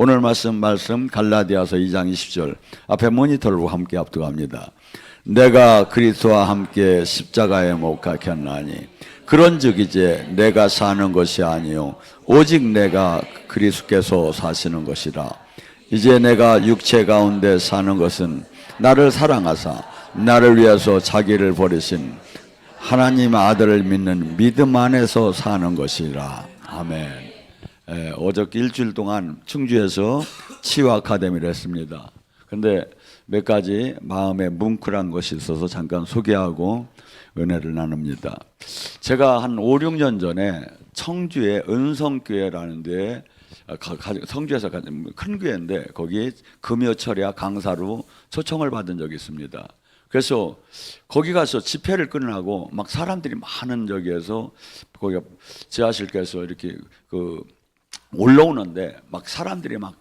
오늘 말씀 갈라디아서 2장 20절 앞에 모니터를 함께 압도합니다. 내가 그리스도와 함께 십자가에 못 박혔나니 그런즉 이제 내가 사는 것이 아니요 오직 내가 그리스도께서 사시는 것이라. 이제 내가 육체 가운데 사는 것은 나를 사랑하사 나를 위해서 자기를 버리신 하나님 아들을 믿는 믿음 안에서 사는 것이라. 아멘. 어저께 일주일 동안 충주에서 치유 아카데미를 했습니다. 근데 몇 가지 마음에 뭉클한 것이 있어서 잠깐 소개하고 은혜를 나눕니다. 제가 한 5, 6년 전에 청주의 은성교회라는 데에 성주에서 큰 교회인데 거기 금요철야 강사로 초청을 받은 적이 있습니다. 그래서 거기 가서 집회를 끝나고 막 사람들이 많은 저기에서 거기 지하실께서 이렇게 올라오는데 막 사람들이 막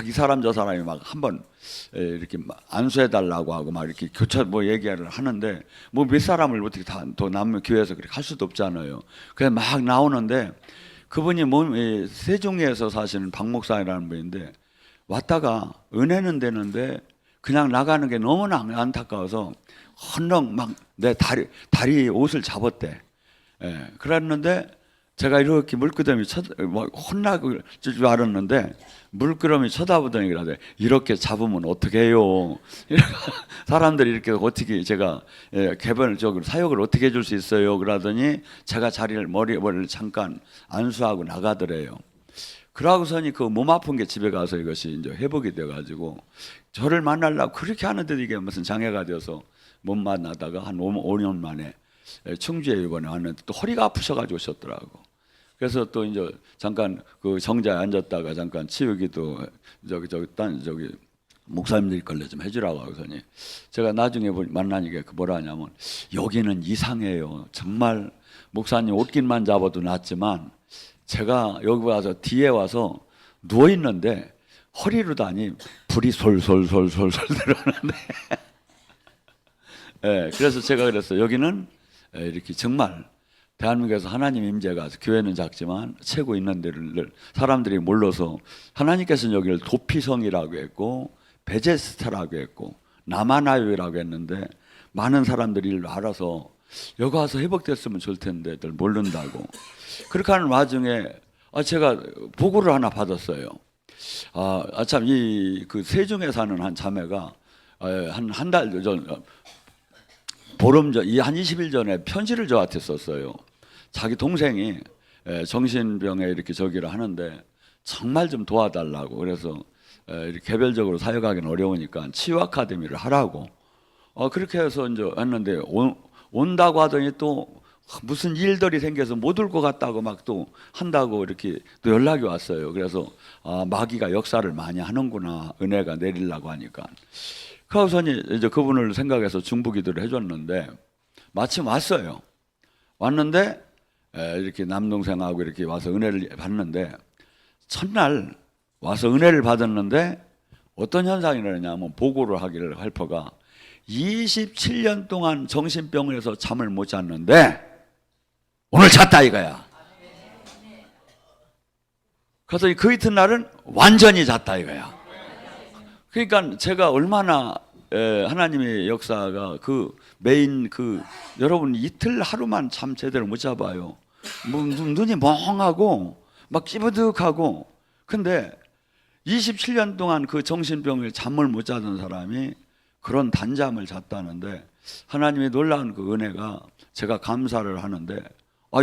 이 사람 저 사람이 막 한번 이렇게 안수해 달라고 하고 막 이렇게 교차 얘기를 하는데 몇 사람을 어떻게 다 더 남의 교회에서 그렇게 할 수도 없잖아요. 그래서 막 나오는데 그분이 세종에서 사시는 박 목사라는 분인데 왔다가 은혜는 되는데 그냥 나가는 게 너무나 안타까워서 헌렁 막 내 다리 옷을 잡았대. 그랬는데 제가 이렇게 물끄러미 혼나고 줄 알았는데 물끄러미 쳐다보더니 그러더니 이렇게 잡으면 어떻게 해요? 사람들이 이렇게 어떻게 제가 개별적으로 사역을 어떻게 해줄 수 있어요? 그러더니 제가 머리를 잠깐 안수하고 나가더래요. 그러고서니 그 몸 아픈 게 집에 가서 이것이 이제 회복이 돼가지고 저를 만나려고 그렇게 하는데도 이게 무슨 장애가 되어서 못 만나다가 한 5년 만에 충주에 이번에 왔는데 또 허리가 아프셔가지고 오셨더라고. 그래서 또 이제 잠깐 그 정자에 앉았다가 잠깐 치유기도 저기 목사님들 걸레 좀 해주라고 하더니 제가 나중에 만나니까 뭐라 하냐면 여기는 이상해요. 정말 목사님 옷깃만 잡아도 낫지만 제가 여기 와서 뒤에 와서 누워 있는데 허리로 다니 불이 솔솔솔솔솔 들어오는데 그래서 제가 그랬어요. 여기는 이렇게 정말 대한민국에서 하나님 임재가 교회는 작지만 최고 있는 데를 사람들이 몰라서 하나님께서는 여기를 도피성이라고 했고 베제스타라고 했고 남아나요라고 했는데 많은 사람들이 일로 알아서 여기 와서 회복됐으면 좋을 텐데 들 모른다고. 그렇게 하는 와중에 제가 보고를 하나 받았어요. 참 그 세종에 사는 한 자매가 한 달 전 보름 전 한 20일 전에 편지를 저한테 썼어요. 자기 동생이 정신병에 이렇게 저기를 하는데 정말 좀 도와달라고. 그래서 이렇게 개별적으로 사역하기는 어려우니까 치유 아카데미를 하라고. 그렇게 해서 이제 했는데 온다고 하더니 또 무슨 일들이 생겨서 못 올 것 같다고 막 또 한다고 이렇게 또 연락이 왔어요. 그래서 마귀가 역사를 많이 하는구나. 은혜가 내리려고 하니까. 그러고서니 이제 그분을 생각해서 중부기도를 해줬는데 마침 왔어요. 왔는데 이렇게 남동생하고 이렇게 와서 은혜를 받는데 첫날 와서 은혜를 받았는데 어떤 현상이 일어나냐면 보고를 하기를 할퍼가 27년 동안 정신병원에서 잠을 못 잤는데 오늘 잤다 이거야. 그래서 그 이튿날은 완전히 잤다 이거야. 그러니까 제가 얼마나 하나님의 역사가 메인 여러분 이틀 하루만 잠 제대로 못 잡아요. 눈이 멍하고 막 찌부득하고. 근데 27년 동안 그 정신병을 잠을 못 자던 사람이 그런 단잠을 잤다는데 하나님의 놀라운 그 은혜가 제가 감사를 하는데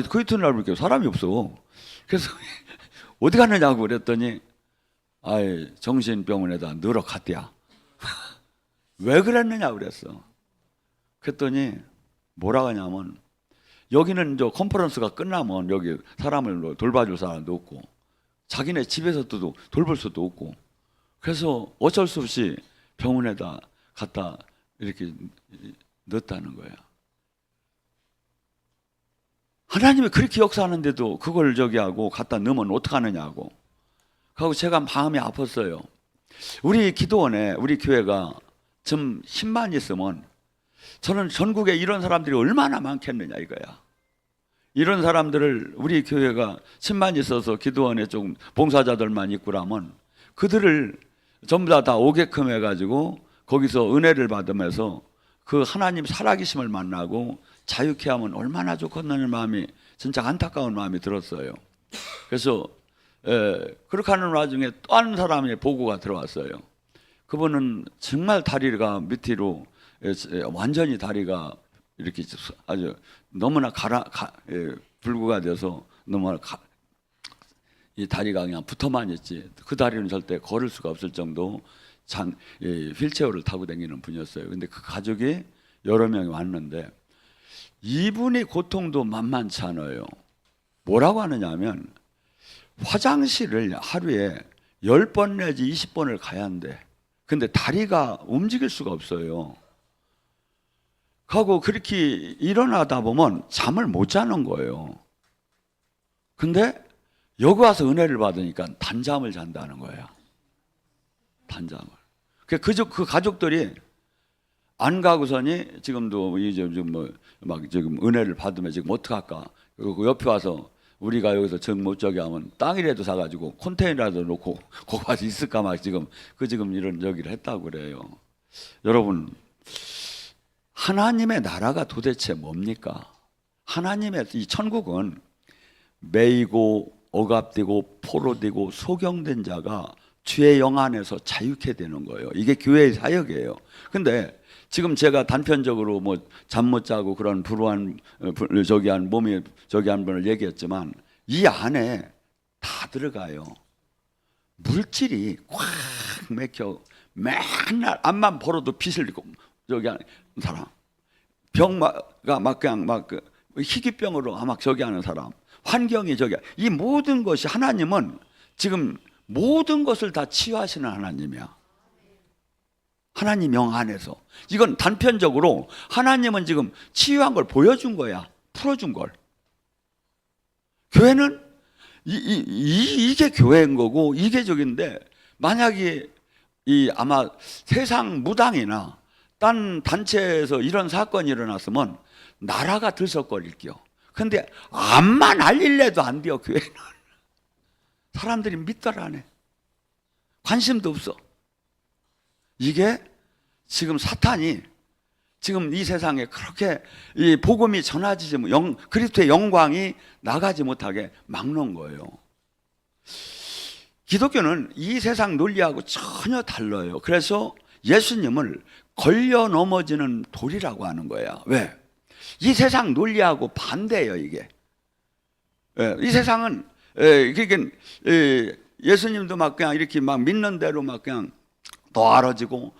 그 이튿날 이렇게 사람이 없어. 그래서 어디 갔느냐고 그랬더니 정신병원에다 늘어갔대야. 왜 그랬느냐 그랬어. 그랬더니 뭐라고 하냐면 여기는 저 컨퍼런스가 끝나면 여기 사람을 돌봐줄 사람도 없고 자기네 집에서도 돌볼 수도 없고 그래서 어쩔 수 없이 병원에다 갖다 이렇게 넣었다는 거야. 하나님이 그렇게 역사하는데도 그걸 하고 갖다 넣으면 어떡하느냐고. 그리고 제가 마음이 아팠어요. 우리 기도원에 우리 교회가 좀 힘만 있으면 저는 전국에 이런 사람들이 얼마나 많겠느냐 이거야. 이런 사람들을 우리 교회가 10만 있어서 기도원에 좀 봉사자들만 있고 라면 그들을 전부 다 오게끔 해가지고 거기서 은혜를 받으면서 그 하나님 살아계심을 만나고 자유케 하면 얼마나 좋겠다는 마음이, 진짜 안타까운 마음이 들었어요. 그래서 그렇게 하는 와중에 또 한 사람의 보고가 들어왔어요. 그분은 정말 다리가 밑으로 완전히 다리가 이렇게 아주 너무나 불구가 돼서 너무나 이 다리가 그냥 붙어만 있지 그 다리는 절대 걸을 수가 없을 정도 휠체어를 타고 다니는 분이었어요. 근데 그 가족이 여러 명이 왔는데 이분이 고통도 만만치 않아요. 뭐라고 하느냐면 화장실을 하루에 10번 내지 20번을 가야 한대. 근데 다리가 움직일 수가 없어요. 하고 그렇게 일어나다 보면 잠을 못 자는 거예요. 근데 여기 와서 은혜를 받으니까 단잠을 잔다는 거예요. 단잠을. 그 가족들이 안 가고서니 지금도 이제 막 지금 은혜를 받으면 지금 어떡할까? 그리고 옆에 와서 우리가 여기서 정 못 저기 하면 땅이라도 사가지고 컨테이너라도 놓고 거기 와서 있을까 막 지금 이런 저기를 했다고 그래요. 여러분, 하나님의 나라가 도대체 뭡니까? 하나님의 이 천국은 매이고 억압되고 포로되고 소경된 자가 주의 영 안에서 자유케 되는 거예요. 이게 교회의 사역이에요. 근데 지금 제가 단편적으로 뭐 잠 못 자고 그런 불우한 몸이 한 분을 얘기했지만 이 안에 다 들어가요. 물질이 꽉 막혀 맨날 앞만 벌어도 빚을 내고 저기 하는 사람, 병가 막 그냥 막 희귀병으로 막 저기 하는 사람, 환경이 저기, 이 모든 것이 하나님은 지금 모든 것을 다 치유하시는 하나님이야. 하나님 영 안에서. 이건 단편적으로 하나님은 지금 치유한 걸 보여준 거야. 풀어준 걸. 교회는 이게 교회인 거고 이게 저긴데, 만약에 아마 세상 무당이나 딴 단체에서 이런 사건이 일어났으면 나라가 들썩거릴게요. 근데 암만 알릴래도 안 돼요. 교회는 사람들이 믿더라 안 해. 관심도 없어. 이게 지금 사탄이 지금 이 세상에 그렇게 이 복음이 전하지지 그리스도의 영광이 나가지 못하게 막는 거예요. 기독교는 이 세상 논리하고 전혀 달라요. 그래서 예수님을 걸려 넘어지는 돌이라고 하는 거야. 왜? 이 세상 논리하고 반대예요, 이게. 이 세상은 예수님도 막 그냥 이렇게 막 믿는 대로 막 그냥 더 알아지고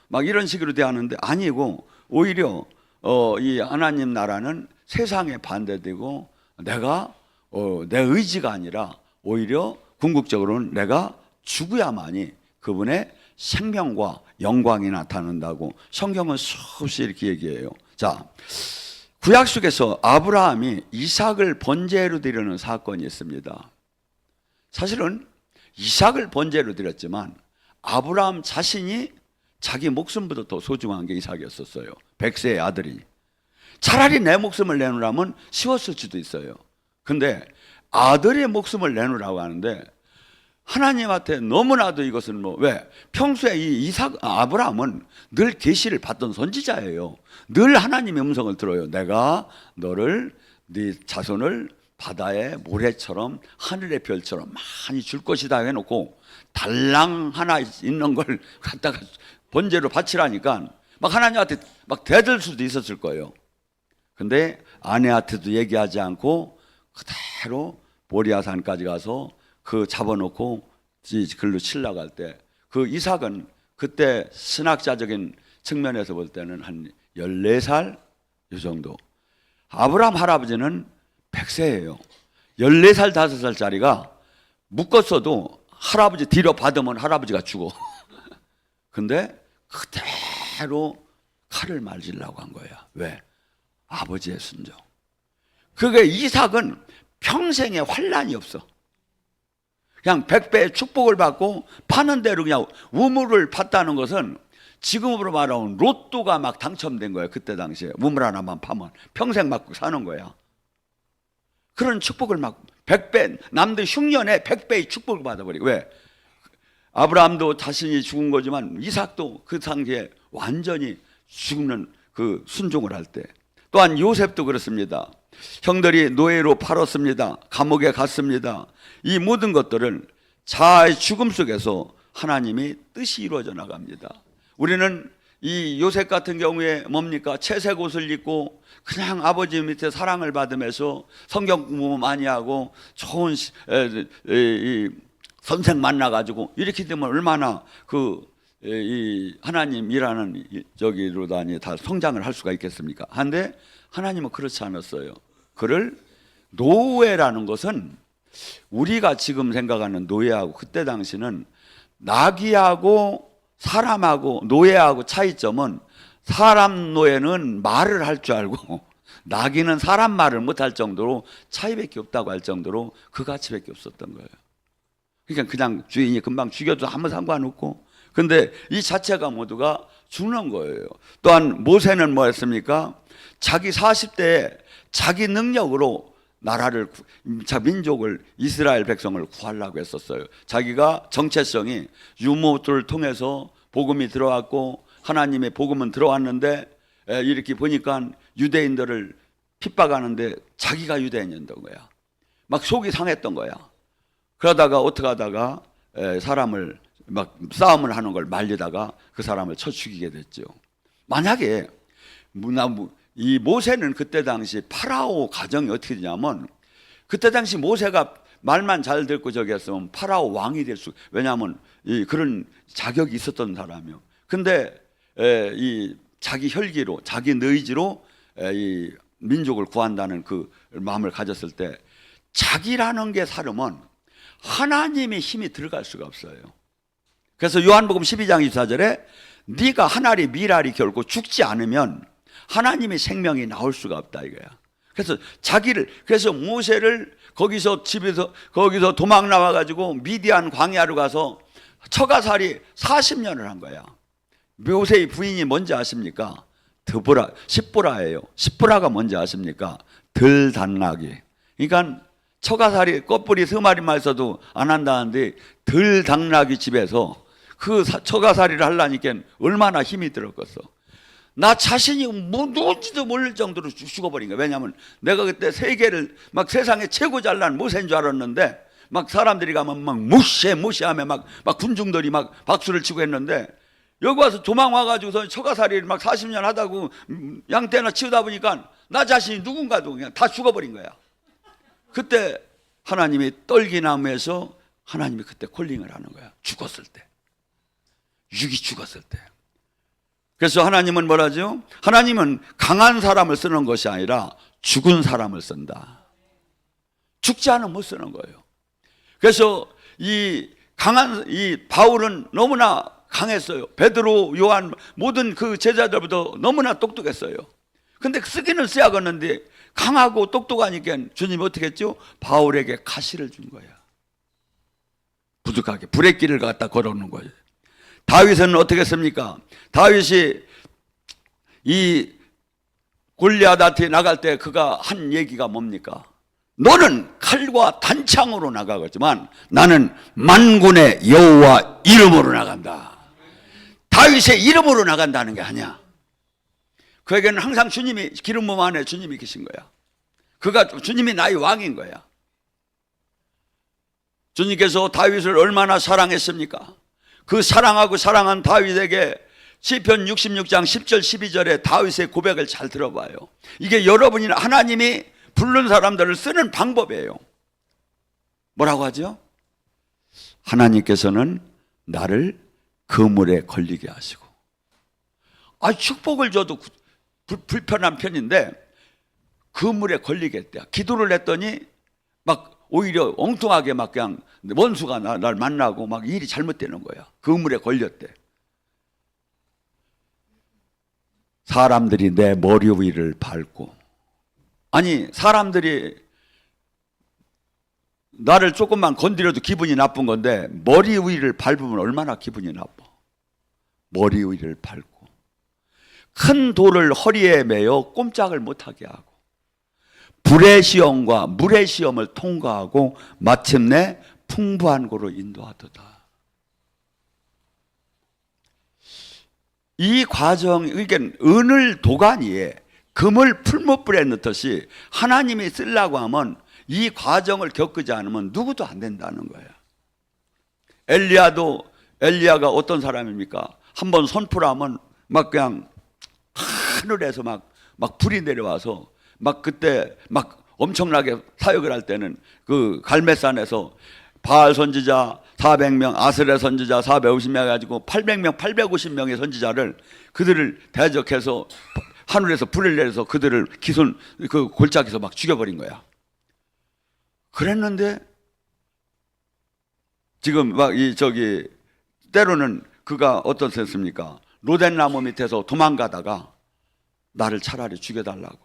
막 이런 식으로 대하는데 아니고, 오히려 이 하나님 나라는 세상에 반대되고 내 의지가 아니라 오히려 궁극적으로는 내가 죽어야만이 그분의 생명과 영광이 나타난다고 성경은 수없이 이렇게 얘기해요. 자, 구약 속에서 아브라함이 이삭을 번제로 드리는 사건이 있습니다. 사실은 이삭을 번제로 드렸지만 아브라함 자신이 자기 목숨보다 더 소중한 게 이삭이었었어요. 100세의 아들이. 차라리 내 목숨을 내놓으라면 쉬웠을 수도 있어요. 근데 아들의 목숨을 내놓으라고 하는데 하나님한테 너무나도 이것은 왜? 평소에 아브라함은 늘 계시를 받던 선지자예요. 늘 하나님의 음성을 들어요. 내가 너를, 네 자손을 바다의 모래처럼 하늘의 별처럼 많이 줄 것이다 해놓고 달랑 하나 있는 걸 갖다가 번제로 바치라니까 막 하나님한테 막 대들 수도 있었을 거예요. 근데 아내한테도 얘기하지 않고 그대로 모리아산까지 가서 그 잡아놓고 글로 칠러갈 때 그 이삭은 그때 신학자적인 측면에서 볼 때는 한 14살 이 정도. 아브라함 할아버지는 100세예요. 14살 5살짜리가 묶었어도 할아버지 뒤로 받으면 할아버지가 죽어. 근데 그대로 칼을 말리려고 한 거야. 왜? 아버지의 순종. 그게 이삭은 평생에 환난이 없어. 그냥 100배의 축복을 받고 파는 대로 그냥 우물을 팠다는 것은 지금으로 말하면 로또가 막 당첨된 거예요. 그때 당시에 우물 하나만 파면 평생 맞고 사는 거야. 그런 축복을 막 100배, 남들 흉년에 100배의 축복을 받아버리고. 왜? 아브라함도 자신이 죽은 거지만 이삭도 그 상태에 완전히 죽는 그 순종을 할 때, 또한 요셉도 그렇습니다. 형들이 노예로 팔았습니다. 감옥에 갔습니다. 이 모든 것들은 자아의 죽음 속에서 하나님이 뜻이 이루어져 나갑니다. 우리는 이 요셉 같은 경우에 뭡니까? 채색 옷을 입고 그냥 아버지 밑에 사랑을 받으면서 성경 공부 많이 하고 좋은 선생 만나가지고 이렇게 되면 얼마나 이 하나님이라는 저기로다니 다 성장을 할 수가 있겠습니까? 한데 하나님은 그렇지 않았어요. 그를 노예라는 것은 우리가 지금 생각하는 노예하고 그때 당시는 나귀하고 사람하고 노예하고 차이점은 사람 노예는 말을 할 줄 알고 나귀는 사람 말을 못할 정도로 차이밖에 없다고 할 정도로 그 가치밖에 없었던 거예요. 그러니까 그냥 주인이 금방 죽여도 아무 상관없고, 근데 이 자체가 모두가 죽는 거예요. 또한 모세는 뭐 했습니까? 자기 40대에 자기 능력으로 나라를, 민족을, 이스라엘 백성을 구하려고 했었어요. 자기가 정체성이 유모들을 통해서 복음이 들어왔고 하나님의 복음은 들어왔는데 이렇게 보니까 유대인들을 핍박하는데 자기가 유대인이었던 거야. 막 속이 상했던 거야. 그러다가 어떻게 하다가 사람을 막 싸움을 하는 걸 말리다가 그 사람을 쳐 죽이게 됐죠. 만약에 이 모세는 그때 당시 파라오 가정이 어떻게 되냐면, 그때 당시 모세가 말만 잘 듣고 저기 했으면 파라오 왕이 될 수, 왜냐하면 그런 자격이 있었던 사람이요. 근데 이 자기 혈기로, 자기 의지로 이 민족을 구한다는 그 마음을 가졌을 때, 자기라는 게 사람은 하나님의 힘이 들어갈 수가 없어요. 그래서 요한복음 12장 24절에 네가 하나리 미랄이 결코 죽지 않으면 하나님의 생명이 나올 수가 없다 이거야. 그래서 모세를 거기서 도망 나와 가지고 미디안 광야로 가서 처가살이 40년을 한 거야. 모세의 부인이 뭔지 아십니까? 십보라예요. 십보라가 뭔지 아십니까? 들단나귀. 그러니까 처가살이 껍뿌리 3마리만 있어도 안 한다는데 들단나귀 집에서 그 처가살이를 하려니까 얼마나 힘이 들었겠어. 나 자신이 누군지도 모를 정도로 죽어버린 거야. 왜냐하면 내가 그때 세계를 막 세상에 최고 잘난 모세인 줄 알았는데, 막 사람들이 가면 막 무시하며 막 군중들이 막 박수를 치고 했는데, 여기 와서 도망 와가지고서 처가살이를 막 40년 하다고 양떼나 치우다 보니까 나 자신이 누군가도 그냥 다 죽어버린 거야. 그때 하나님이 떨기나무에서 하나님이 그때 콜링을 하는 거야. 죽었을 때, 육이 죽었을 때. 그래서 하나님은 뭐라죠? 하나님은 강한 사람을 쓰는 것이 아니라 죽은 사람을 쓴다. 죽지 않으면 못 쓰는 거예요. 그래서 이 바울은 너무나 강했어요. 베드로, 요한 모든 그 제자들보다 너무나 똑똑했어요. 근데 쓰기는 써야겠는데 강하고 똑똑하니까 주님이 어떻게 했죠? 바울에게 가시를 준 거야. 부족하게 불의 길을 갖다 걸어놓은 거예요. 다윗은 어떻게 했습니까? 다윗이 이 골리앗한테 나갈 때 그가 한 얘기가 뭡니까? 너는 칼과 단창으로 나가겠지만 나는 만군의 여호와 이름으로 나간다. 다윗의 이름으로 나간다는 게 아니야. 그에게는 항상 주님이, 기름 부음 안에 주님이 계신 거야. 주님이 나의 왕인 거야. 주님께서 다윗을 얼마나 사랑했습니까? 그 사랑한 다윗에게 시편 66장 10절 12절에 다윗의 고백을 잘 들어봐요. 이게 여러분이나 하나님이 부른 사람들을 쓰는 방법이에요. 뭐라고 하죠? 하나님께서는 나를 그물에 걸리게 하시고, 축복을 줘도 불편한 편인데 그물에 걸리게 했대요. 기도를 했더니 막 오히려 엉뚱하게 막 그냥 원수가 날 만나고 막 일이 잘못되는 거야. 그물에 걸렸대. 사람들이 내 머리 위를 밟고, 사람들이 나를 조금만 건드려도 기분이 나쁜 건데 머리 위를 밟으면 얼마나 기분이 나빠. 머리 위를 밟고 큰 돌을 허리에 매어 꼼짝을 못하게 하고 불의 시험과 물의 시험을 통과하고 마침내 풍부한 곳으로 인도하도다. 이 과정, 그러니까 은을 도가니에 금을 풀무불에 넣듯이 하나님이 쓰려고 하면 이 과정을 겪지 않으면 누구도 안 된다는 거예요. 엘리야가 어떤 사람입니까? 한번 선포하면 막 그냥 하늘에서 막 불이 내려와서 막 그때 막 엄청나게 사역을 할 때는 그 갈멜산에서 바알 선지자 400명, 아스레 선지자 450명 가지고 800명, 850명의 선지자를 그들을 대적해서 하늘에서 불을 내려서 그들을 그 골짜기에서 막 죽여버린 거야. 그랬는데 지금 막 때로는 그가 어떤 셈입니까? 로덴 나무 밑에서 도망가다가 나를 차라리 죽여달라고.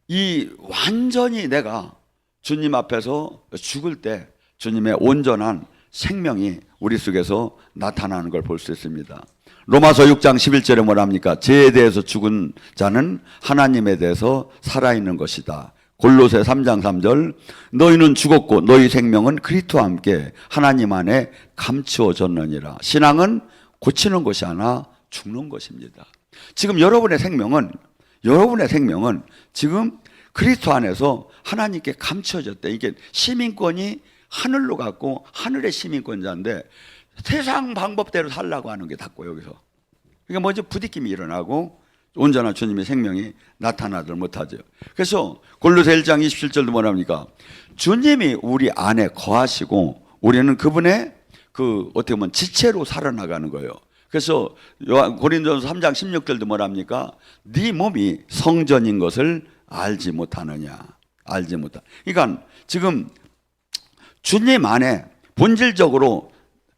이 완전히 내가 주님 앞에서 죽을 때 주님의 온전한 생명이 우리 속에서 나타나는 걸 볼 수 있습니다. 로마서 6장 11절에 뭐라 합니까? 죄에 대해서 죽은 자는 하나님에 대해서 살아있는 것이다. 골로새 3장 3절, 너희는 죽었고 너희 생명은 그리스도와 함께 하나님 안에 감추어졌느니라. 신앙은 고치는 것이 아니라 죽는 것입니다. 지금 여러분의 생명은 지금 그리스도 안에서 하나님께 감춰졌대. 이게 시민권이 하늘로 갔고 하늘의 시민권자인데 세상 방법대로 살라고 하는 게 닿고 여기서. 그러니까 먼저 부딪힘이 일어나고 온전한 주님의 생명이 나타나들 못하죠. 그래서 골로새 1장 27절도 뭐랍니까? 주님이 우리 안에 거하시고 우리는 그분의 어떻게 보면 지체로 살아나가는 거예요. 그래서 고린도전서 3장 16절도 뭐랍니까? 네 몸이 성전인 것을 알지 못하느냐. 그러니까 지금 주님 안에 본질적으로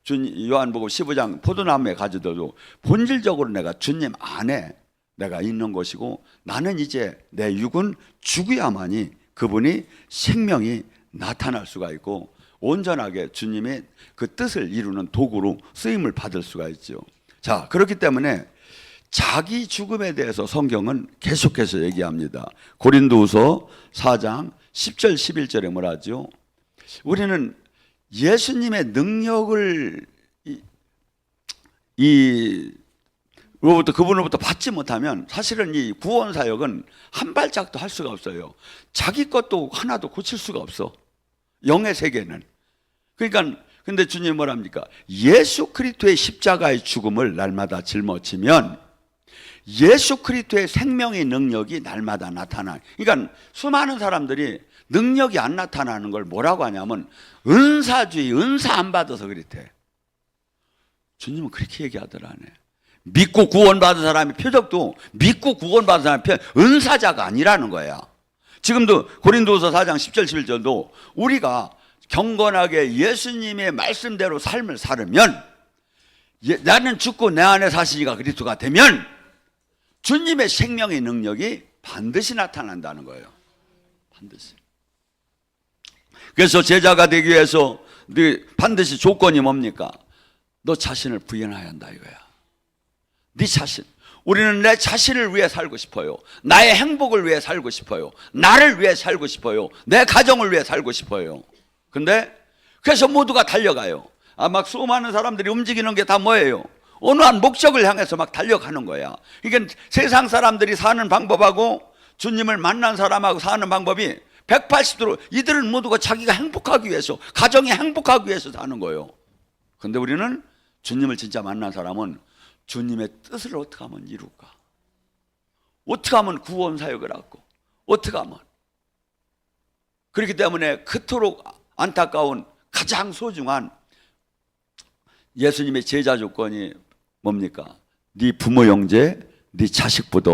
요한복음 15장 포도나무에 가져도 본질적으로 내가 주님 안에 내가 있는 것이고 나는 이제 내 육은 죽어야만이 그분이 생명이 나타날 수가 있고 온전하게 주님의 그 뜻을 이루는 도구로 쓰임을 받을 수가 있죠. 자, 그렇기 때문에 자기 죽음에 대해서 성경은 계속해서 얘기합니다. 고린도후서 4장 10절 11절에 뭐라 하죠? 우리는 예수님의 능력을 그분으로부터 받지 못하면 사실은 이 구원 사역은 한 발짝도 할 수가 없어요. 자기 것도 하나도 고칠 수가 없어. 영의 세계는. 그러니까 근데 주님 뭐랍니까? 예수 그리스도의 십자가의 죽음을 날마다 짊어지면 예수 그리스도의 생명의 능력이 날마다 나타나. 그러니까 수많은 사람들이 능력이 안 나타나는 걸 뭐라고 하냐면 은사주의, 은사 안 받아서 그렇대. 주님은 그렇게 얘기하더라네. 믿고 구원받은 사람의 표적도 믿고 구원받은 사람의 은사자가 아니라는 거야. 지금도 고린도서 4장 10절 11절도 우리가 경건하게 예수님의 말씀대로 삶을 살으면 나는 죽고 내 안에 사시니가 그리스도가 되면 주님의 생명의 능력이 반드시 나타난다는 거예요. 반드시. 그래서 제자가 되기 위해서 반드시 조건이 뭡니까? 너 자신을 부인해야 한다 이거야. 네 자신. 우리는 내 자신을 위해 살고 싶어요. 나의 행복을 위해 살고 싶어요. 나를 위해 살고 싶어요. 내 가정을 위해 살고 싶어요. 근데 그래서 모두가 달려가요. 막 수많은 사람들이 움직이는 게 다 뭐예요? 어느 한 목적을 향해서 막 달려가는 거야. 이게 세상 사람들이 사는 방법하고 주님을 만난 사람하고 사는 방법이 180도로 이들은 모두가 자기가 행복하기 위해서 가정이 행복하기 위해서 사는 거예요. 근데 우리는 주님을 진짜 만난 사람은 주님의 뜻을 어떻게 하면 이룰까? 어떻게 하면 구원 사역을 하고 어떻게 하면 그렇기 때문에 그토록 안타까운 가장 소중한 예수님의 제자 조건이 뭡니까? 네 부모 형제, 네 자식보다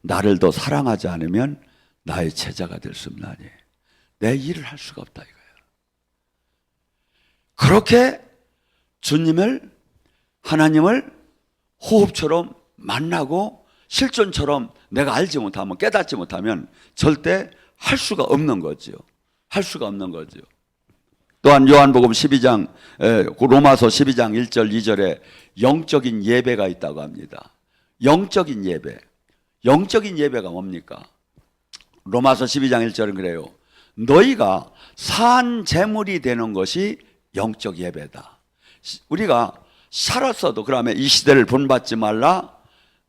나를 더 사랑하지 않으면 나의 제자가 될 수 없나니 내 일을 할 수가 없다 이거예요. 그렇게 주님을 하나님을 호흡처럼 만나고 실존처럼 내가 알지 못하면 깨닫지 못하면 절대 할 수가 없는 거죠. 할 수가 없는 거죠. 또한 요한복음 12장 로마서 12장 1절 2절에 영적인 예배가 있다고 합니다. 영적인 예배. 영적인 예배가 뭡니까? 로마서 12장 1절은 그래요. 너희가 산 제물이 되는 것이 영적 예배다. 우리가 살았어도 그러면 이 시대를 본받지 말라.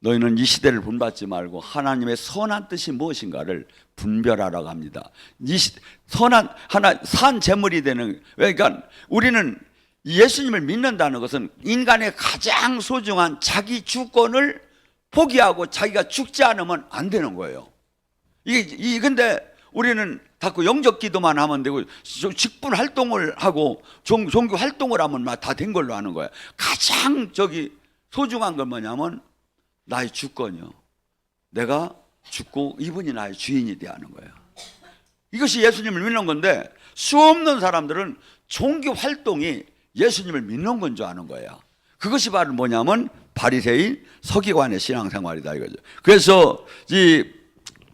너희는 이 시대를 본받지 말고 하나님의 선한 뜻이 무엇인가를 분별하라고 합니다. 이 선한 하나 산 제물이 되는, 그러니까 우리는 예수님을 믿는다는 것은 인간의 가장 소중한 자기 주권을 포기하고 자기가 죽지 않으면 안 되는 거예요. 근데 우리는 자꾸 영적 기도만 하면 되고 직분 활동을 하고 종교 활동을 하면 다 된 걸로 하는 거예요. 가장 소중한 건 뭐냐면 나의 주권이요. 내가 죽고 이분이 나의 주인이 되야 하는 거예요. 이것이 예수님을 믿는 건데 수없는 사람들은 종교 활동이 예수님을 믿는 건 줄 아는 거예요. 그것이 바로 뭐냐면 바리새인 서기관의 신앙생활이다 이거죠. 그래서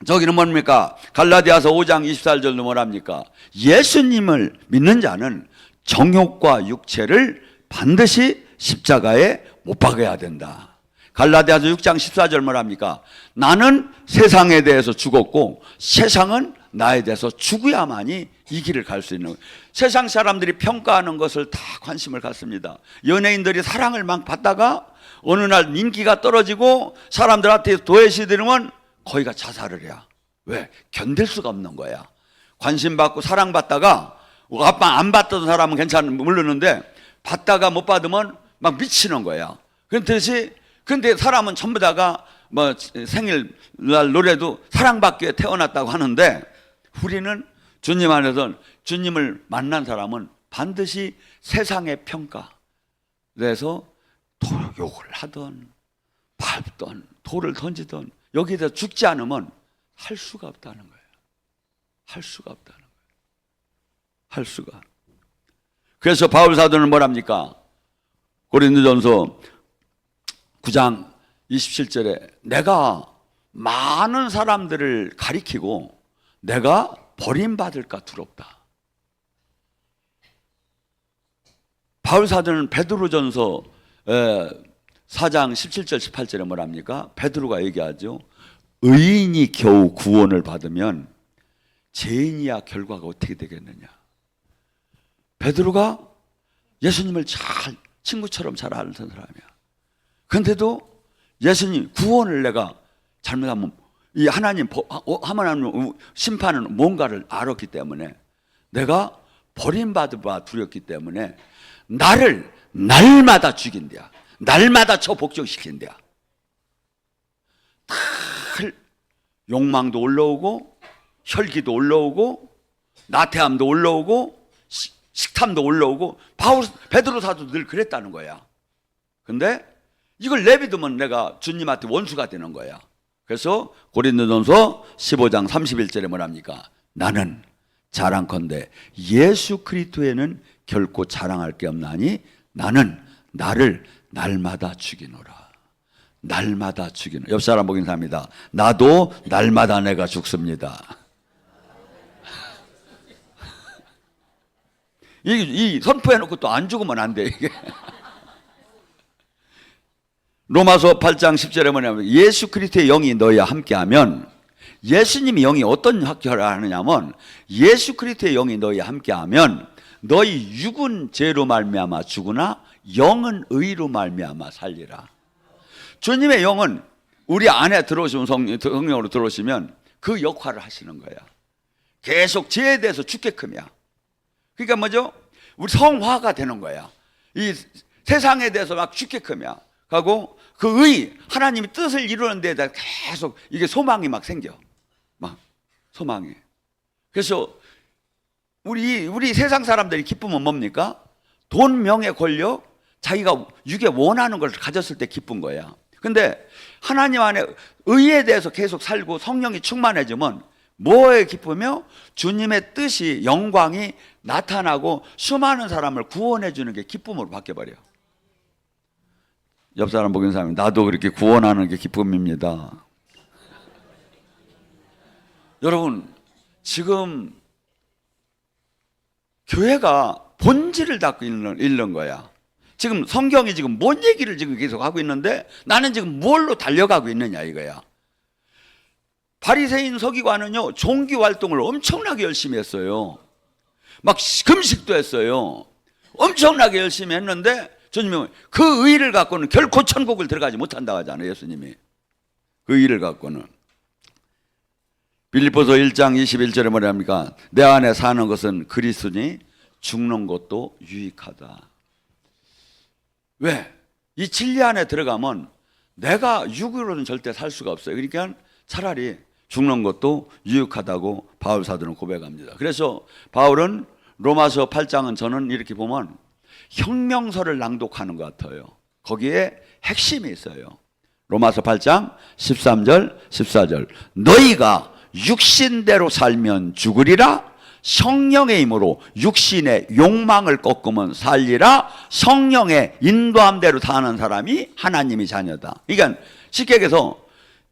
저기는 뭡니까? 갈라디아서 5장 24절도 뭐랍니까? 예수님을 믿는 자는 정욕과 육체를 반드시 십자가에 못 박아야 된다. 갈라디아서 6장 14절 뭐랍니까? 나는 세상에 대해서 죽었고 세상은 나에 대해서 죽어야만이 이 길을 갈 수 있는 거예요. 세상 사람들이 평가하는 것을 다 관심을 갖습니다. 연예인들이 사랑을 막 받다가 어느 날 인기가 떨어지고 사람들한테 도외시되면 거기가 자살을 해야. 왜? 견딜 수가 없는 거야. 관심 받고 사랑 받다가 아빠 안 받던 사람은 괜찮은 모르는데 받다가 못 받으면 막 미치는 거야. 그런데 사람은 전부 다가 뭐 생일날 노래도 사랑받기 위해 태어났다고 하는데 우리는 주님 안에서 주님을 만난 사람은 반드시 세상의 평가 그래서 욕을 하던 밟던 돌을 던지던 여기에 대해서 죽지 않으면 할 수가 없다는 거예요. 할 수가 없다는 거예요. 할 수가. 그래서 바울 사도는 뭐랍니까? 고린도전서 9장 27절에 내가 많은 사람들을 가리키고 내가 버림받을까 두렵다. 바울 사도는 베드로전서 4장 17절 18절에 뭐랍니까? 베드로가 얘기하죠. 의인이 겨우 구원을 받으면 죄인이야 결과가 어떻게 되겠느냐. 베드로가 예수님을 친구처럼 잘 아는 사람이야. 그런데도 예수님 구원을 내가 잘못하면 이 하나님 심판은 뭔가를 알았기 때문에 내가 버림받을 바 두렵기 때문에 나를 날마다 죽인대야. 날마다 저 복종시킨대야. 욕망도 올라오고 혈기도 올라오고 나태함도 올라오고 식탐도 올라오고 베드로 사도 늘 그랬다는 거야. 근데 이걸 내비두면 내가 주님한테 원수가 되는 거야. 그래서 고린도전서 15장 31절에 뭐랍니까? 나는 자랑컨대 예수 그리스도에는 결코 자랑할 게 없나니 나는 나를 날마다 죽이노라. 날마다 죽이노라. 옆 사람 보긴 합니다. 나도 날마다 내가 죽습니다. 이 선포해놓고 또 안 죽으면 안 돼 이게. 로마서 8장 10절에 뭐냐면 예수 그리스도의 영이 너희와 함께하면 예수님의 영이 어떤 역할을 하느냐면 예수 그리스도의 영이 너희와 함께하면 너희 육은 죄로 말미암아 죽으나 영은 의로 말미암아 살리라. 주님의 영은 우리 안에 들어오시면 성령으로 들어오시면 그 역할을 하시는 거야. 계속 죄에 대해서 죽게끔이야. 그러니까 뭐죠? 우리 성화가 되는 거야. 이 세상에 대해서 막 죽게끔이야. 하고 그 하나님이 뜻을 이루는 데에다 계속 이게 소망이 막 생겨. 막 소망이. 그래서 우리 세상 사람들이 기쁨은 뭡니까? 돈, 명예, 권력, 자기가 육에 원하는 걸 가졌을 때 기쁜 거야. 근데 하나님 안에 의에 대해서 계속 살고 성령이 충만해지면 뭐에 기쁘며 주님의 뜻이 영광이 나타나고 수많은 사람을 구원해 주는 게 기쁨으로 바뀌어버려. 옆 사람 보긴 사람이 나도 그렇게 구원하는 게 기쁨입니다. 여러분 지금 교회가 본질을 닫고 잃는 거야. 지금 성경이 지금 뭔 얘기를 지금 계속 하고 있는데 나는 지금 뭘로 달려가고 있느냐 이거야. 바리새인 서기관은요 종교 활동을 엄청나게 열심히 했어요. 막 금식도 했어요. 엄청나게 열심히 했는데 주님이 그 의를 갖고는 결코 천국을 들어가지 못한다고 하잖아요. 예수님이 그 의를 갖고는. 빌립보서 1장 21절에 뭐라 합니까? 내 안에 사는 것은 그리스도니 죽는 것도 유익하다. 왜? 이 진리 안에 들어가면 내가 육으로는 절대 살 수가 없어요. 그러니까 차라리 죽는 것도 유익하다고 바울 사도는 고백합니다. 그래서 바울은 로마서 8장은 저는 이렇게 보면 혁명서를 낭독하는 것 같아요. 거기에 핵심이 있어요. 로마서 8장 13절 14절 너희가 육신대로 살면 죽으리라 성령의 힘으로 육신의 욕망을 꺾으면 살리라. 성령의 인도함대로 사는 사람이 하나님의 자녀다. 그러니까 쉽게 얘기해서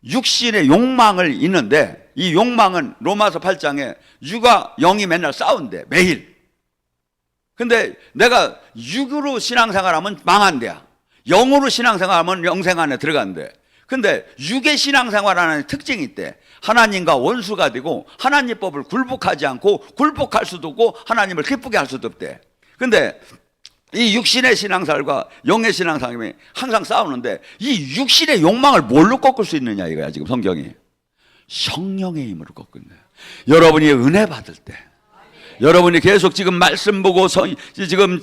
육신의 욕망을 있는데 이 욕망은 로마서 8장에 육과 영이 맨날 싸운대 매일. 근데 내가 육으로 신앙생활하면 망한대야. 영으로 신앙생활하면 영생 안에 들어간대. 근데 육의 신앙생활하는 특징이 있대. 하나님과 원수가 되고 하나님 법을 굴복하지 않고 굴복할 수도 없고 하나님을 기쁘게 할 수도 없대. 근데 이 육신의 신앙생활과 영의 신앙생활이 항상 싸우는데 이 육신의 욕망을 뭘로 꺾을 수 있느냐 이거야 지금 성경이. 성령의 힘으로 꺾는다. 여러분이 은혜 받을 때 여러분이 계속 지금 말씀 보고 지금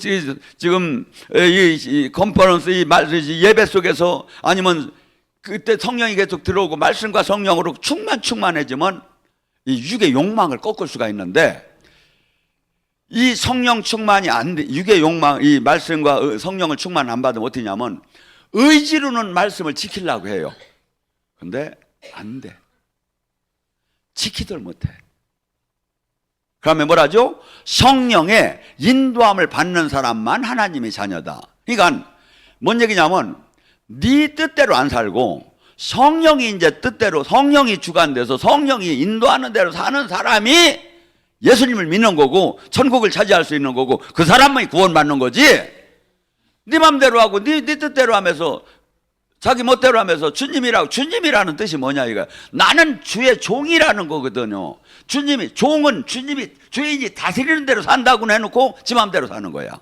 이 컨퍼런스 이 예배 속에서 아니면 그때 성령이 계속 들어오고 말씀과 성령으로 충만해지면 이 육의 욕망을 꺾을 수가 있는데 이 성령 충만이 안 돼. 육의 욕망, 이 말씀과 성령을 충만 안 받으면 어떻게 하냐면 의지로는 말씀을 지키려고 해요. 근데 안 돼. 지키들 못해. 그러면 뭐라죠? 성령의 인도함을 받는 사람만 하나님의 자녀다. 그러니까 뭔 얘기냐면 네 뜻대로 안 살고 성령이 이제 뜻대로 성령이 주관돼서 성령이 인도하는 대로 사는 사람이 예수님을 믿는 거고 천국을 차지할 수 있는 거고 그 사람만이 구원받는 거지. 네 맘대로 하고 네 뜻대로 하면서 자기 멋대로 하면서 주님이라는 뜻이 뭐냐 이거야. 나는 주의 종이라는 거거든요. 종은 주인이 다스리는 대로 산다고 해놓고 지 맘대로 사는 거야.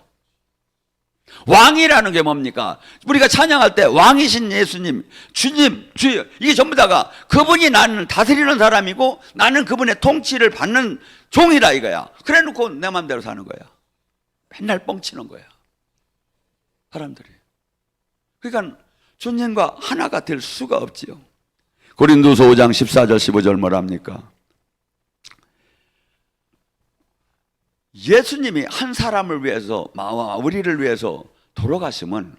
왕이라는 게 뭡니까? 우리가 찬양할 때 왕이신 예수님, 주님, 주여 이게 전부 다가 그분이 나는 다스리는 사람이고 나는 그분의 통치를 받는 종이라 이거야. 그래 놓고 내 맘대로 사는 거야. 맨날 뻥치는 거야 사람들이. 그러니까 주님과 하나가 될 수가 없지요. 고린도서 5장 14절 15절 뭐랍니까? 예수님이 한 사람을 위해서 우리를 위해서 돌아가시면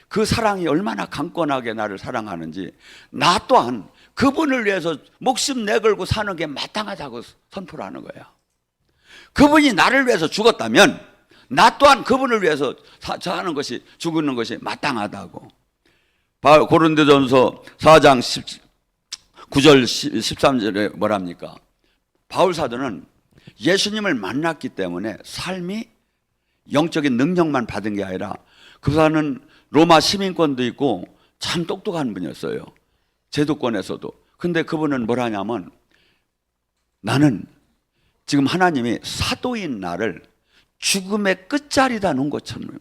그 사랑이 얼마나 강건하게 나를 사랑하는지 나 또한 그분을 위해서 목숨 내걸고 사는 게 마땅하다고 선포를 하는 거야. 그분이 나를 위해서 죽었다면 나 또한 그분을 위해서 사는 것이 죽는 것이 마땅하다고. 고린도전서 4장 9절 13절에 뭐랍니까? 바울 사도는 예수님을 만났기 때문에 삶이 영적인 능력만 받은 게 아니라 그 사람은 로마 시민권도 있고 참 똑똑한 분이었어요. 제도권에서도. 근데 그분은 뭘 하냐면 나는 지금 하나님이 사도인 나를 죽음의 끝자리다 놓은 것처럼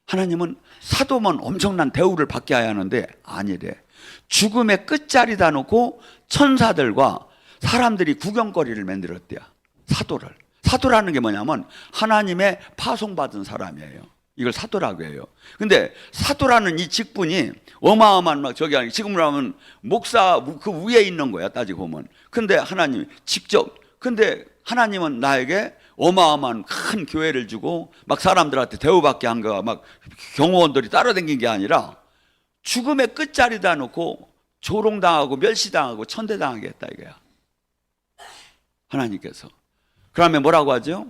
하나님은 사도면 엄청난 대우를 받게 해야 하는데 아니래. 죽음의 끝자리다 놓고 천사들과 사람들이 구경거리를 만들었대요. 사도라는 게 뭐냐면 하나님의 파송받은 사람이에요. 이걸 사도라고 해요. 근데 사도라는 이 직분이 어마어마한 막 저기 아니 지금으로 하면 목사 그 위에 있는 거야 따지고 보면. 근데 하나님이 직접 근데 하나님은 나에게 어마어마한 큰 교회를 주고 막 사람들한테 대우받게 한 거야. 막 경호원들이 따라다닌 게 아니라 죽음의 끝자리다 놓고 조롱당하고 멸시당하고 천대당하게 했다 이거야. 하나님께서. 그러면 뭐라고 하죠?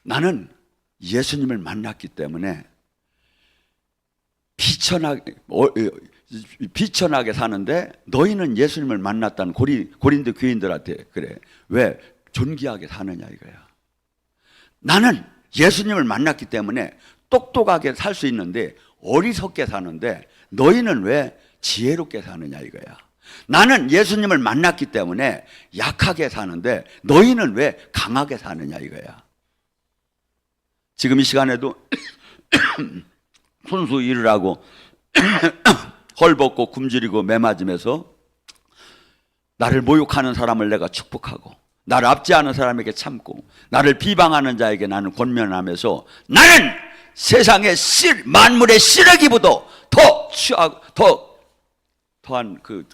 나는 예수님을 만났기 때문에 비천하게 사는데 너희는 예수님을 만났다는 고린도 교인들한테 그래. 왜? 존귀하게 사느냐 이거야. 나는 예수님을 만났기 때문에 똑똑하게 살 수 있는데 어리석게 사는데 너희는 왜 지혜롭게 사느냐 이거야. 나는 예수님을 만났기 때문에 약하게 사는데 너희는 왜 강하게 사느냐 이거야. 지금 이 시간에도 손수 이르라고 헐벗고 굶주리고 매맞으면서 나를 모욕하는 사람을 내가 축복하고 나를 압제하는 사람에게 참고 나를 비방하는 자에게 나는 권면하면서 나는 세상의 만물의 쓰레기보다 더 취하고 더한 그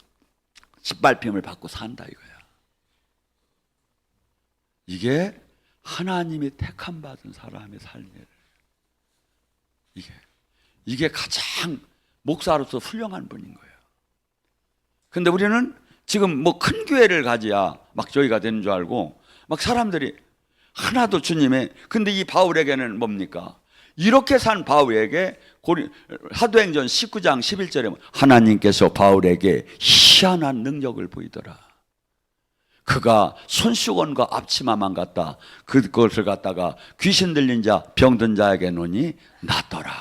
짓밟힘을 받고 산다 이거야. 이게 하나님이 택함 받은 사람의 삶이에요. 이게 가장 목사로서 훌륭한 분인 거예요. 근데 우리는 지금 뭐 큰 교회를 가져야 막 저희가 되는 줄 알고 막 사람들이 하나도 주님의, 근데 이 바울에게는 뭡니까? 이렇게 산 바울에게 사도행전 19장 11절에 하나님께서 바울에게 희한한 능력을 보이더라. 그가 손수건과 앞치마만 갖다 그것을 갖다가 귀신 들린 자 병든 자에게 놓니 낫더라.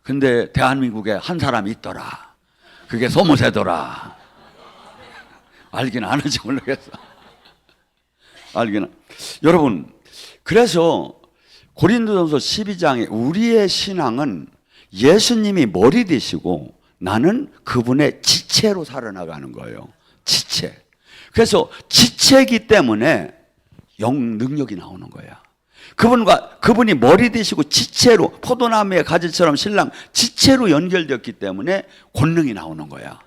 근데 대한민국에 한 사람이 있더라. 그게 소모세더라. 알기는 아는지 모르겠어. 알기는. 여러분, 그래서 고린도전서 12장에 우리의 신앙은 예수님이 머리 되시고 나는 그분의 지체로 살아나가는 거예요. 지체. 그래서 지체이기 때문에 영 능력이 나오는 거야. 그분이 머리 되시고 지체로 포도나무의 가지처럼 신랑 지체로 연결되었기 때문에 권능이 나오는 거야.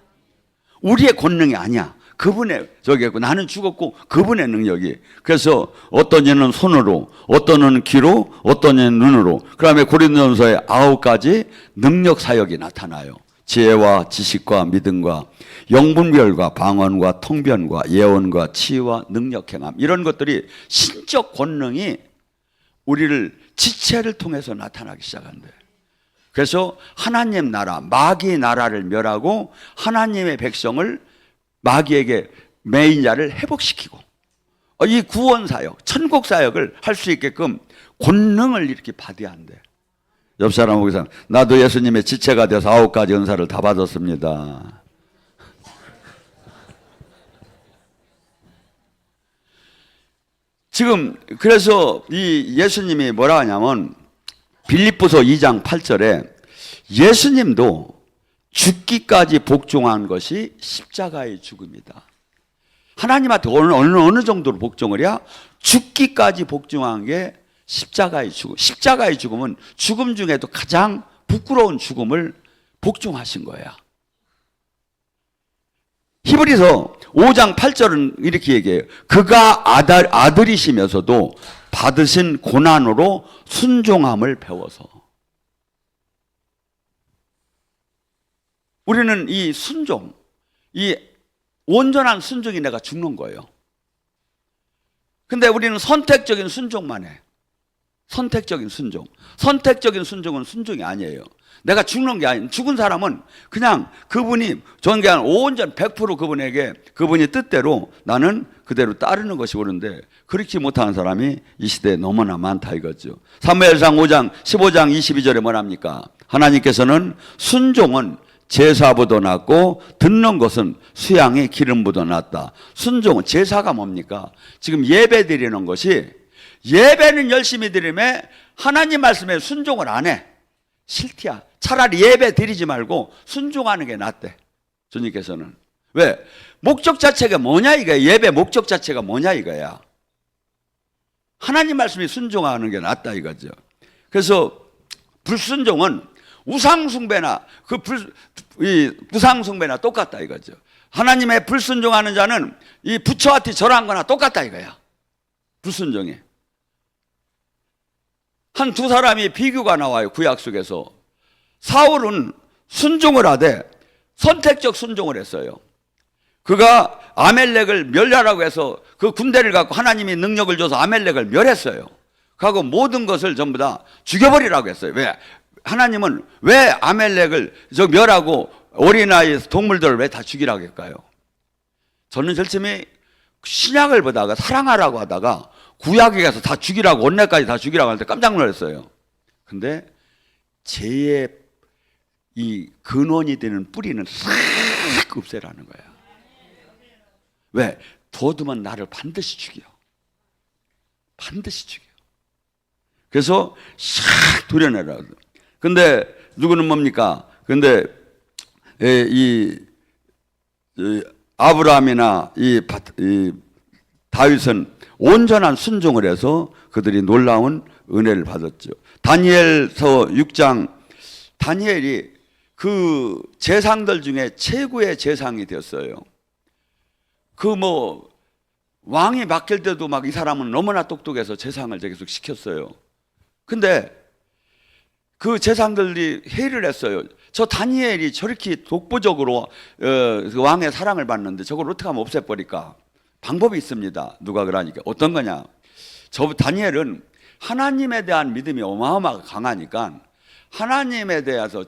우리의 권능이 아니야. 그분의 저기고 나는 죽었고 그분의 능력이. 그래서 어떤 이는 손으로, 어떤 이는 귀로, 어떤 이는 눈으로. 그다음에 고린도전서에 9가지 능력 사역이 나타나요. 지혜와 지식과 믿음과 영분별과 방언과 통변과 예언과 치유와 능력 행함, 이런 것들이 신적 권능이 우리를 지체를 통해서 나타나기 시작한대. 그래서 하나님 나라, 마귀의 나라를 멸하고 하나님의 백성을 마귀에게 매인 자를 회복시키고 이 구원 사역, 천국 사역을 할 수 있게끔 권능을 이렇게 받아야 한대. 옆 사람 보고서 나도 예수님의 지체가 돼서 9가지 은사를 다 받았습니다. 지금 그래서 이 예수님이 뭐라 하냐면 빌립보서 2장 8절에 예수님도 죽기까지 복종한 것이 십자가의 죽음이다. 하나님한테 어느 정도로 복종을 해야? 죽기까지 복종한 게 십자가의 죽음. 십자가의 죽음은 죽음 중에도 가장 부끄러운 죽음을 복종하신 거야. 히브리서 5장 8절은 이렇게 얘기해요. 그가 아들이시면서도 받으신 고난으로 순종함을 배워서. 우리는 이 순종, 이 온전한 순종이 내가 죽는 거예요. 근데 우리는 선택적인 순종만 해. 선택적인 순종. 선택적인 순종은 순종이 아니에요. 내가 죽는 게 아니에요. 죽은 사람은 그냥 그분이 전개한 온전 100% 그분에게 그분이 뜻대로 나는 그대로 따르는 것이 옳은데 그렇게 못하는 사람이 이 시대에 너무나 많다 이거죠. 사무엘상 5장 15장 22절에 뭐랍니까? 하나님께서는 순종은 제사보다 낫고 듣는 것은 수양의 기름보다 낫다. 순종은 제사가 뭡니까? 지금 예배 드리는 것이, 예배는 열심히 드리면 하나님 말씀에 순종을 안 해. 싫디야. 차라리 예배 드리지 말고 순종하는 게 낫대. 주님께서는. 왜? 목적 자체가 뭐냐 이거야. 예배 목적 자체가 뭐냐 이거야. 하나님 말씀에 순종하는 게 낫다 이거죠. 그래서 불순종은 우상숭배나 우상숭배나 똑같다 이거죠. 하나님의 불순종하는 자는 이 부처한테 절한 거나 똑같다 이거야. 불순종이. 한 두 사람이 비교가 나와요. 구약 속에서. 사울은 순종을 하되 선택적 순종을 했어요. 그가 아멜렉을 멸하라고 해서 그 군대를 갖고 하나님이 능력을 줘서 아멜렉을 멸했어요. 그하고 모든 것을 전부 다 죽여버리라고 했어요. 왜? 하나님은 왜 아멜렉을 멸하고 어린아이 동물들을 왜 다 죽이라고 할까요? 저는 절침에 신약을 보다가 사랑하라고 하다가 구약에 가서 다 죽이라고, 원내까지 다 죽이라고 할 때 깜짝 놀랐어요. 근데 죄의 이 근원이 되는 뿌리는 싹 없애라는 거야. 왜? 둬두면 나를 반드시 죽여. 반드시 죽여. 그래서 싹 도려내라. 근데 누구는 뭡니까? 근데 이 아브라함이나 이 다윗은 온전한 순종을 해서 그들이 놀라운 은혜를 받았죠. 다니엘서 6장, 다니엘이 그 재상들 중에 최고의 재상이 되었어요. 그 왕이 맡길 때도 막 이 사람은 너무나 똑똑해서 재상을 계속 시켰어요. 근데 그 재상들이 회의를 했어요. 저 다니엘이 저렇게 독보적으로 그 왕의 사랑을 받는데 저걸 어떻게 하면 없애버릴까? 방법이 있습니다. 누가 그러니까 어떤 거냐? 저 다니엘은 하나님에 대한 믿음이 어마어마하게 강하니까 하나님에 대해서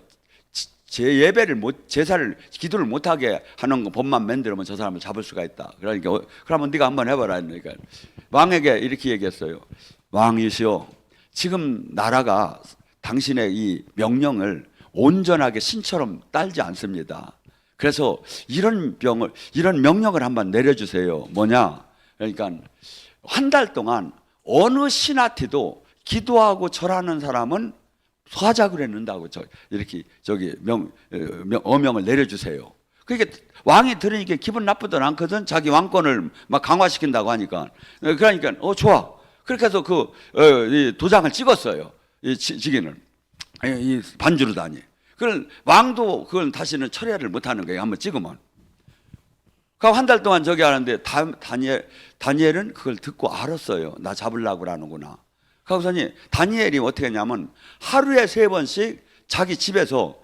제 예배를 제사를 기도를 못하게 하는 거 법만 만들면 저 사람을 잡을 수가 있다. 그러니까 그러면 네가 한번 해봐라. 그러니까 왕에게 이렇게 얘기했어요. 왕이시여, 지금 나라가 당신의 이 명령을 온전하게 신처럼 따르지 않습니다. 그래서 이런 명령을 한번 내려주세요. 뭐냐? 그러니까 한 달 동안 어느 신하티도 기도하고 절하는 사람은 사자굴에 넣는다고 이렇게 어명을 내려주세요. 그러니까 왕이 들으니까 기분 나쁘든 않거든. 자기 왕권을 막 강화시킨다고 하니까. 그러니까 좋아. 그렇게 해서 이 도장을 찍었어요. 이 직인을 이 반주로 다니. 그걸 왕도 그걸 다시는 철회를 못하는 거예요. 한번 찍으면. 그럼 한 달 동안 저기 하는데 다니엘은 그걸 듣고 알았어요. 나 잡으려고 하는구나. 그러고서니 다니엘이 어떻게 했냐면 하루에 3번씩 자기 집에서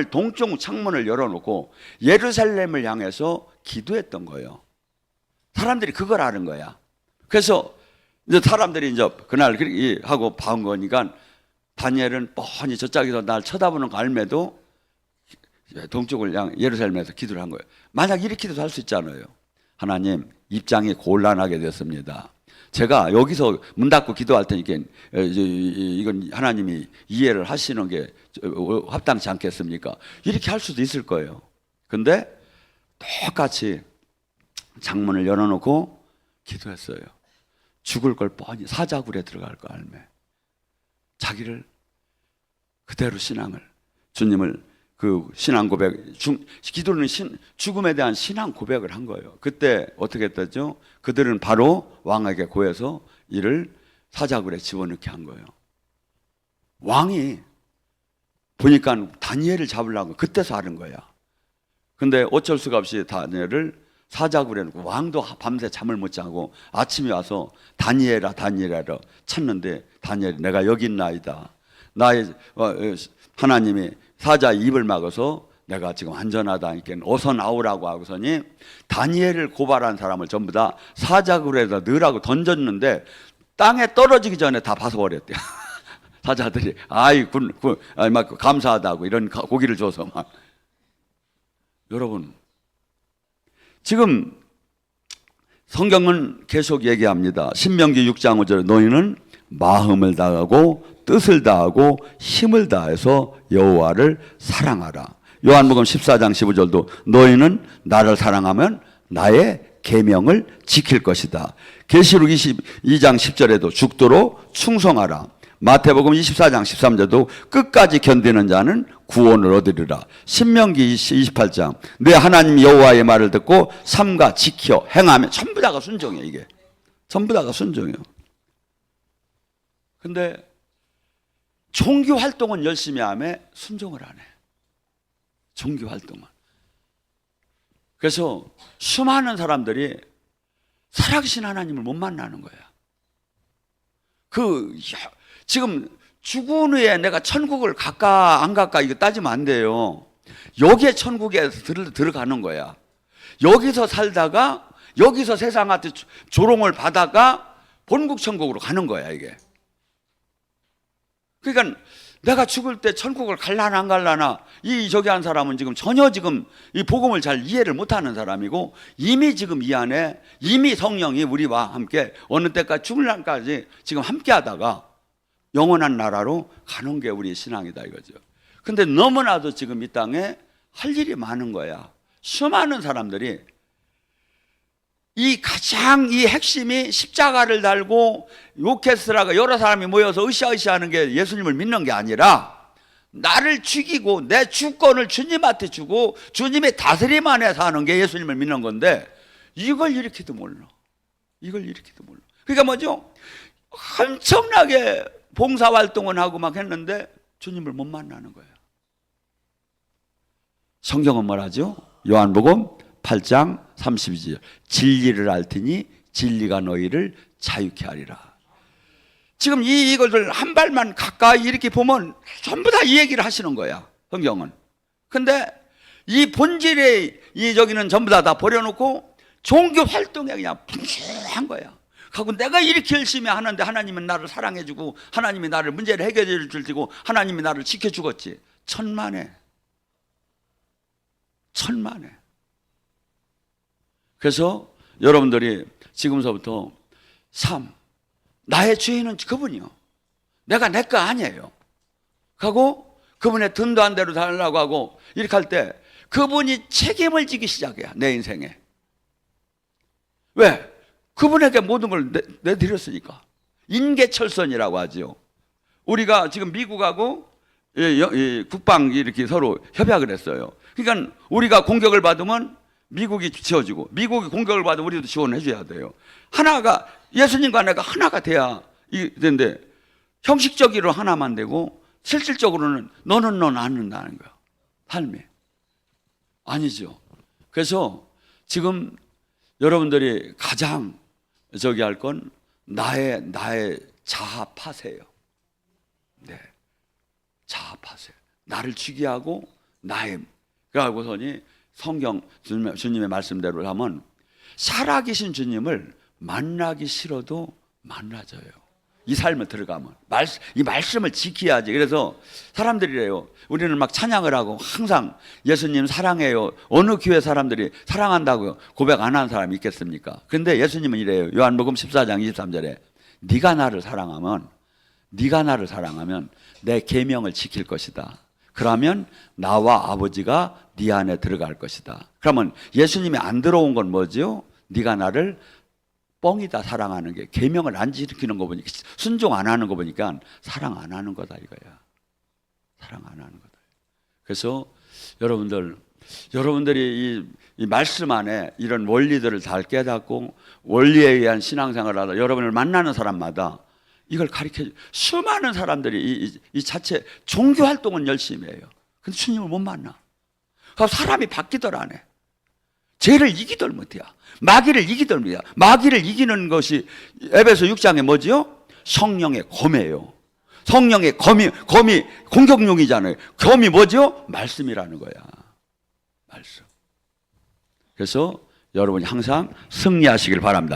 동쪽 창문을 열어놓고 예루살렘을 향해서 기도했던 거예요. 사람들이 그걸 아는 거야. 그래서 이제 사람들이 이제 그날 그렇게 하고 봐온 거니까 다니엘은 뻔히 저쪽에서 날 쳐다보는 거 알매도 동쪽을 예루살렘에서 기도를 한 거예요. 만약 이렇게 기도할 수 있잖아요. 하나님, 입장이 곤란하게 됐습니다. 제가 여기서 문 닫고 기도할 테니까 이건 하나님이 이해를 하시는 게 합당치 않겠습니까? 이렇게 할 수도 있을 거예요. 근데 똑같이 창문을 열어놓고 기도했어요. 죽을 걸 뻔히 사자굴에 들어갈 거 알매. 자기를 그대로 주님을 그 신앙 고백, 기도는 죽음에 대한 신앙 고백을 한 거예요. 그때 어떻게 했다죠? 그들은 바로 왕에게 고해서 이를 사자굴에 집어넣게 한 거예요. 왕이 보니까 다니엘을 잡으려고 그때서 하는 거야. 근데 어쩔 수가 없이 다니엘을 사자굴에 놓고 왕도 밤새 잠을 못 자고 아침에 와서 다니엘아 찾는데 다니엘이 내가 여기 있나이다. 나의 하나님이 사자 입을 막아서 내가 지금 안전하다. 그러니까 어서 나오라고 하고서니 다니엘을 고발한 사람을 전부 다 사자굴에다 넣으라고 던졌는데 땅에 떨어지기 전에 다 벗어버렸대요. 사자들이 막 감사하다고 이런 고기를 줘서 막. 여러분, 지금 성경은 계속 얘기합니다. 신명기 6장 5절에 너희는 마음을 다하고 뜻을 다하고 힘을 다해서 여호와를 사랑하라. 요한복음 14장 15절도 너희는 나를 사랑하면 나의 계명을 지킬 것이다. 계시록 22장 10절에도 죽도록 충성하라. 마태복음 24장 13절도 끝까지 견디는 자는 구원을 얻으리라. 신명기 28장 내 하나님 여호와의 말을 듣고 삼가 지켜 행하면 전부 다가 순종이에요. 이게 전부 다가 순종이에요. 근데 종교 활동은 열심히 하며 순종을 안 해. 종교 활동은. 그래서 수많은 사람들이 살아계신 하나님을 못 만나는 거야. 지금 죽은 후에 내가 천국을 갈까 안 갈까 이거 따지면 안 돼요. 여기에 천국에 들어가는 거야. 여기서 살다가 여기서 세상한테 조롱을 받다가 본국 천국으로 가는 거야 이게. 그러니까 내가 죽을 때 천국을 갈라나 안 갈라나 저기 한 사람은 전혀 이 복음을 잘 이해를 못하는 사람이고 이미 지금 이 안에 이미 성령이 우리와 함께 어느 때까지 죽을 날까지 지금 함께 하다가 영원한 나라로 가는 게 우리의 신앙이다 이거죠. 근데 너무나도 지금 이 땅에 할 일이 많은 거야. 수많은 사람들이 이 가장 이 핵심이 십자가를 달고 오케스트라가 여러 사람이 모여서 으쌰으쌰 하는 게 예수님을 믿는 게 아니라 나를 죽이고 내 주권을 주님한테 주고 주님의 다스림 안에 사는 게 예수님을 믿는 건데 이걸 이렇게도 몰라. 이걸 이렇게도 몰라. 그러니까 뭐죠? 엄청나게 봉사활동을 하고 막 했는데 주님을 못 만나는 거예요. 성경은 뭐라죠? 요한복음 8장 32절 진리를 알더니 진리가 너희를 자유케 하리라. 지금 이것을 한 발만 가까이 이렇게 보면 전부 다 이 얘기를 하시는 거야, 성경은. 근데 이 본질의 이 저기는 전부 다 버려놓고 종교 활동에 그냥 분주한 거야. 하고 내가 이렇게 열심히 하는데 하나님은 나를 사랑해주고 하나님이 나를 문제를 해결해 줄 테고 하나님이 나를 지켜주겠지. 천만에. 그래서 여러분들이 지금서부터 나의 주인은 그분이요. 내가 내 거 아니에요. 하고 그분의 든든한 대로 달라고 하고 이렇게 할 때 그분이 책임을 지기 시작해요. 내 인생에. 왜? 그분에게 모든 걸 내드렸으니까. 인계철선이라고 하죠. 우리가 지금 미국하고 국방이 이렇게 서로 협약을 했어요. 그러니까 우리가 공격을 받으면 미국이 지어주고 미국이 공격을 받으면 우리도 지원을 해줘야 돼요. 하나가 예수님과 내가 하나가 돼야 되는데 형식적으로 하나만 되고 실질적으로는 너는 너 나는다는 거야. 삶이 아니죠. 그래서 지금 여러분들이 가장 저기 할 건 나의 자아파세요. 네, 자아파세. 나를 죽게 하고 나의 그러고서니 성경 주님의 말씀대로 하면 살아계신 주님을 만나기 싫어도 만나져요. 이 삶을 들어가면 이 말씀을 지켜야지. 그래서 사람들이래요. 우리는 막 찬양을 하고 항상 예수님 사랑해요. 어느 교회 사람들이 사랑한다고 고백 안 하는 사람이 있겠습니까? 그런데 예수님은 이래요. 요한복음 14장 23절에 네가 나를 사랑하면 내 계명을 지킬 것이다. 그러면 나와 아버지가 네 안에 들어갈 것이다. 그러면 예수님이 안 들어온 건 뭐죠? 네가 나를 뻥이다 사랑하는 게. 계명을 안 지키는 거 보니까 순종 안 하는 거 보니까 사랑 안 하는 거다 이거야. 사랑 안 하는 거다. 그래서 여러분들이 이 말씀 안에 이런 원리들을 잘 깨닫고 원리에 의한 신앙생활을 하다 여러분을 만나는 사람마다 이걸 가르쳐 수많은 사람들이 이 자체 종교 활동은 열심히 해요. 근데 주님을 못 만나. 그래서 사람이 바뀌들 안 해. 죄를 이기들 못해요. 마귀를 이기들 못해요. 마귀를 이기는 것이 에베소 6장에 뭐지요? 성령의 검이에요. 성령의 검이 공격용이잖아요. 검이 뭐죠? 말씀이라는 거야. 말씀. 그래서 여러분이 항상 승리하시길 바랍니다.